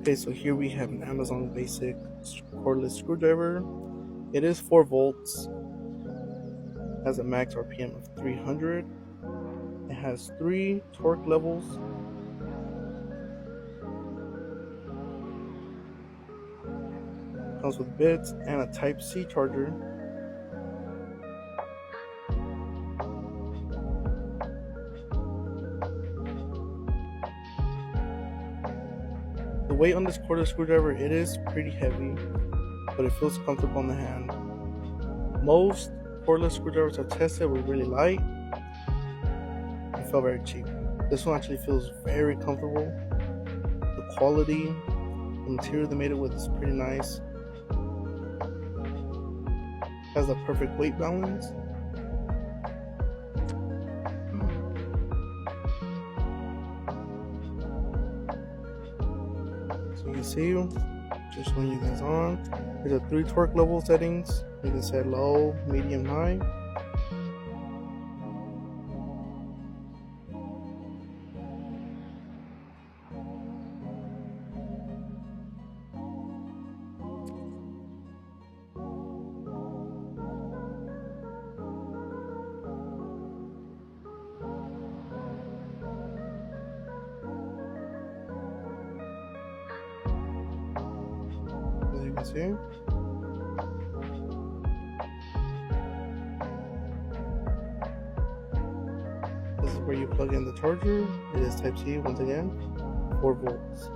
Okay, so here we have an Amazon basic cordless screwdriver. It is 4 volts, has a max RPM of 300. It has 3 torque levels. Comes with bits and a Type-C charger. The weight on this cordless screwdriver, it is pretty heavy, but it feels comfortable in the hand. Most cordless screwdrivers I've tested were really light and felt very cheap. This one actually feels very comfortable. The quality, the material they made it with is pretty nice. Has the perfect weight balance. So you can see, just showing you guys on. There's a 3 torque level settings. You can set low, medium, high. As you can see. This is where you plug in the charger. It is Type-C once again, 4 volts.